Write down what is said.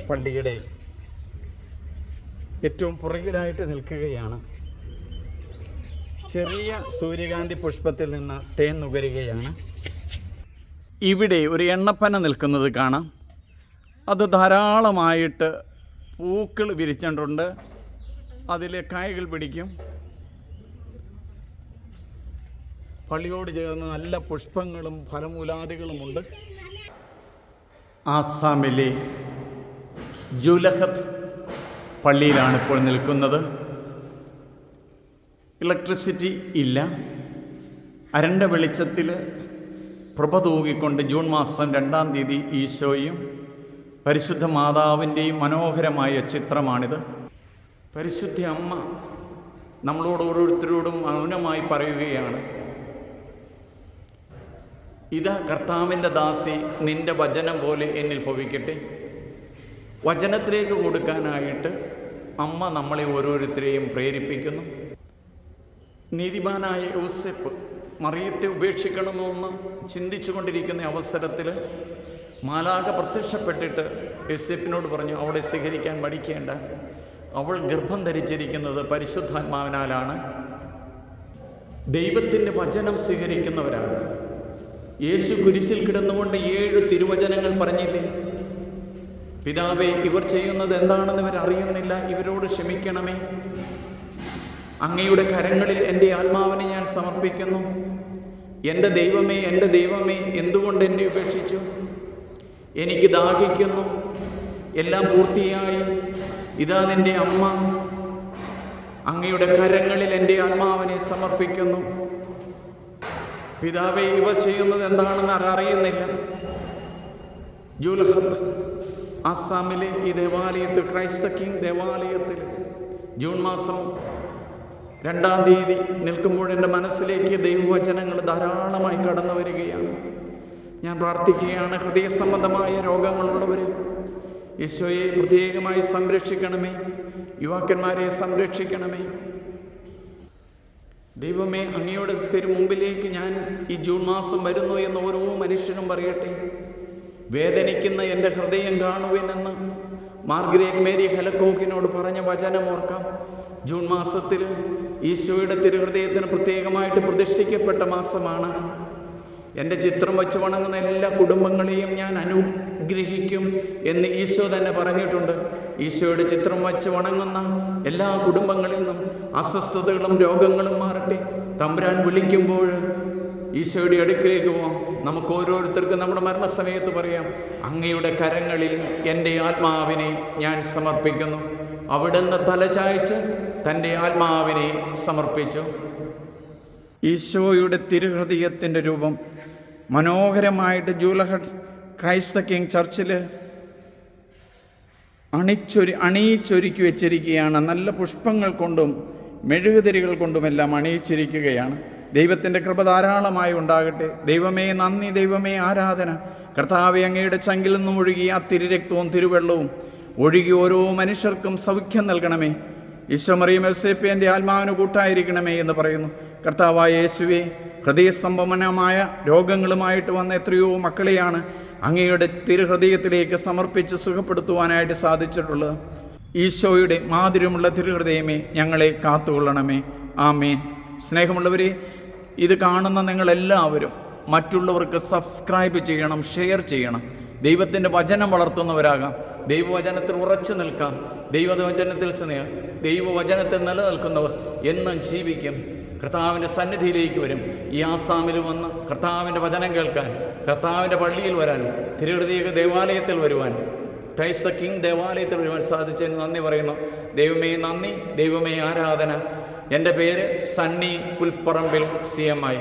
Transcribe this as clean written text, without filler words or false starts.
പള്ളിയുടെ ഏറ്റവും പുറകിലായിട്ട് നിൽക്കുകയാണ്. ചെറിയ സൂര്യകാന്തി പുഷ്പത്തിൽ നിന്ന് തേൻ നുകരുകയാണ്. ഇവിടെ ഒരു എണ്ണപ്പന നിൽക്കുന്നത് കാണാം. അത് ധാരാളമായിട്ട് പൂക്കൾ വിരിച്ചിട്ടുണ്ട്. അതിൽ കായകൾ പിടിക്കും. പള്ളിയോട് ചേർന്ന് നല്ല പുഷ്പങ്ങളും ഫലമൂലാദികളുമുണ്ട്. ആസാമിലെ ജുലഹത്ത് പള്ളിയിലാണ് ഇപ്പോൾ നിൽക്കുന്നത്. ഇലക്ട്രിസിറ്റി ഇല്ല. അരണ്ട വെളിച്ചത്തിൽ പ്രഭ തൂകിക്കൊണ്ട് ജൂൺ മാസം 2-ാം തീയതി ഈശോയും പരിശുദ്ധ മാതാവിൻ്റെയും മനോഹരമായ ചിത്രമാണിത്. പരിശുദ്ധ അമ്മ നമ്മളോട് ഓരോരുത്തരോടും മൗനമായി പറയുകയാണ്, ഇതാ കർത്താവിൻ്റെ ദാസി, നിൻ്റെ വചനം പോലെ എന്നിൽ ഭവിക്കട്ടെ. വചനത്തിലേക്ക് കൊടുക്കാനായിട്ട് അമ്മ നമ്മളെ ഓരോരുത്തരെയും പ്രേരിപ്പിക്കുന്നു. നീതിമാനായ യോസേപ്പ് മറിയത്തെ ഉപേക്ഷിക്കണമെന്ന് ചിന്തിച്ചു കൊണ്ടിരിക്കുന്ന അവസരത്തിൽ മാലാഖ പ്രത്യക്ഷപ്പെട്ടിട്ട് യോസേപ്പിനോട് പറഞ്ഞു, അവളെ സ്വീകരിക്കാൻ മടിക്കേണ്ട, അവൾ ഗർഭം ധരിച്ചിരിക്കുന്നത് പരിശുദ്ധാത്മാവിനാലാണ്. ദൈവത്തിൻ്റെ വചനം സ്വീകരിക്കുന്നവരാണ്. യേശു കുരിശിൽ കിടന്നുകൊണ്ട് 7 തിരുവചനങ്ങൾ പറഞ്ഞില്ലേ? പിതാവേ, ഇവർ ചെയ്യുന്നത് എന്താണെന്ന് ഇവർ അറിയുന്നില്ല, ഇവരോട് ക്ഷമിക്കണമേ. അങ്ങയുടെ കരങ്ങളിൽ എൻ്റെ ആത്മാവിനെ ഞാൻ സമർപ്പിക്കുന്നു. എൻ്റെ ദൈവമേ, എൻ്റെ ദൈവമേ, എന്തുകൊണ്ട് എന്നെ ഉപേക്ഷിച്ചു? എനിക്ക് ദാഹിക്കുന്നു. എല്ലാം പൂർത്തിയായി. ഇതാ നിൻ്റെ അമ്മ. അങ്ങയുടെ കരങ്ങളിൽ എൻ്റെ ആത്മാവിനെ സമർപ്പിക്കുന്നു. പിതാവേ, ഇവർ ചെയ്യുന്നത് എന്താണെന്ന് അറിയുന്നില്ല. ജുലഹത്ത് ആസാമിലെ ഈ ദേവാലയത്തിൽ, ക്രൈസ്റ്റ് കിങ് ദേവാലയത്തിൽ ജൂൺ മാസം 2-ാം തീയതി നിൽക്കുമ്പോൾ എൻ്റെ മനസ്സിലേക്ക് ദൈവവചനങ്ങൾ ധാരാളമായി കടന്നു വരികയാണ്. ഞാൻ പ്രാർത്ഥിക്കുകയാണ്, ഹൃദയ സംബന്ധമായ രോഗങ്ങളുള്ളവർ ഈശോയെ പ്രത്യേകമായി സംരക്ഷിക്കണമേ. യുവാക്കന്മാരെ സംരക്ഷിക്കണമേ. ദൈവമേ, അങ്ങയുടെ മുമ്പിലേക്ക് ഞാൻ ഈ ജൂൺ മാസം വരുന്നു എന്ന് ഓരോ മനുഷ്യനും പറയട്ടെ. വേദനിക്കുന്ന എൻ്റെ ഹൃദയം കാണുവിനെന്ന് മാർഗരറ്റ് മേരി ഹലക്കോക്കിനോട് പറഞ്ഞ വചനം ഓർക്കാം. ജൂൺ മാസത്തിൽ ഈശോയുടെ തിരുഹൃദയത്തിന് പ്രത്യേകമായിട്ട് പ്രതിഷ്ഠിക്കപ്പെട്ട മാസമാണ്. എൻ്റെ ചിത്രം വച്ച് വണങ്ങുന്ന എല്ലാ കുടുംബങ്ങളെയും ഞാൻ അനുഗ്രഹിക്കും എന്ന് ഈശോ തന്നെ പറഞ്ഞിട്ടുണ്ട്. ഈശോയുടെ ചിത്രം വച്ച് വണങ്ങുന്ന എല്ലാ കുടുംബങ്ങളിൽ നിന്നും അസ്വസ്ഥതകളും രോഗങ്ങളും മാറട്ടെ. തമ്പുരാൻ വിളിക്കുമ്പോൾ ഈശോയുടെ അടുക്കിലേക്ക് പോവാം. നമുക്ക് ഓരോരുത്തർക്കും നമ്മുടെ മരണസമയത്ത് പറയാം, അങ്ങയുടെ കരങ്ങളിൽ എൻ്റെ ആത്മാവിനെ ഞാൻ സമർപ്പിക്കുന്നു. അവിടുന്ന് തലചായ്ച്ച് തൻ്റെ ആത്മാവിനെ സമർപ്പിച്ചു. ഈശോയുടെ തിരുഹൃദയത്തിൻ്റെ രൂപം മനോഹരമായിട്ട് ജൂലഹത്ത് ക്രൈസ്റ്റ് കിങ് ചർച്ചിൽ അണിയിച്ചൊരുക്കി വെച്ചിരിക്കുകയാണ്. നല്ല പുഷ്പങ്ങൾ കൊണ്ടും മെഴുകുതിരികൾ കൊണ്ടുമെല്ലാം അണിയിച്ചിരിക്കുകയാണ്. ദൈവത്തിൻ്റെ കൃപ ധാരാളമായി ഉണ്ടാകട്ടെ. ദൈവമേ നന്ദി, ദൈവമേ ആരാധന. കർത്താവേ, അങ്ങയുടെ ചങ്കിൽ നിന്നും ഒഴുകിയ ആ തിരുരക്തവും തിരുവെള്ളവും ഒഴുകി ഓരോ മനുഷ്യർക്കും സൗഖ്യം നൽകണമേ. ഈശോ മറിയം യോസേപ്പേ, എൻ്റെ ആത്മാവിന് കൂട്ടായിരിക്കണമേ എന്ന് പറയുന്നു. കർത്താവായ യേശുവേ, ഹൃദയസംബന്ധമായ രോഗങ്ങളുമായിട്ട് വന്ന എത്രയോ മക്കളെയാണ് അങ്ങയുടെ തിരുഹൃദയത്തിലേക്ക് സമർപ്പിച്ച് സുഖപ്പെടുത്തുവാനായിട്ട് സാധിച്ചിട്ടുള്ളത്. ഈശോയുടെ മാധുര്യമുള്ള തിരുഹൃദയമേ, ഞങ്ങളെ കാത്തുകൊള്ളണമേ. ആമേൻ. സ്നേഹമുള്ളവരെ, ഇത് കാണുന്ന നിങ്ങളെല്ലാവരും മറ്റുള്ളവർക്ക് സബ്സ്ക്രൈബ് ചെയ്യണം, ഷെയർ ചെയ്യണം. ദൈവത്തിൻ്റെ വചനം വളർത്തുന്നവരാകാം. ദൈവവചനത്തിൽ ഉറച്ചു നിൽക്കാം. ദൈവവചനത്തിൽ നിലനിൽക്കുന്നവർ എന്നും ജീവിക്കും. കർത്താവിൻ്റെ സന്നിധിയിലേക്ക് വരും. ഈ ആസാമിൽ വന്ന് കർത്താവിൻ്റെ വചനം കേൾക്കാൻ, കർത്താവിൻ്റെ പള്ളിയിൽ വരാൻ, തിരുഹൃദയ ദേവാലയത്തിൽ വരുവാൻ, ക്രൈസ്റ്റ് കിങ് ദേവാലയത്തിൽ വരുവാൻ സാധിച്ചതിന് നന്ദി പറയുന്നു. ദൈവമേ നന്ദി, ദൈവമേ ആരാധന. എൻ്റെ പേര് സണ്ണി പുൽപ്പറമ്പിൽ CMI.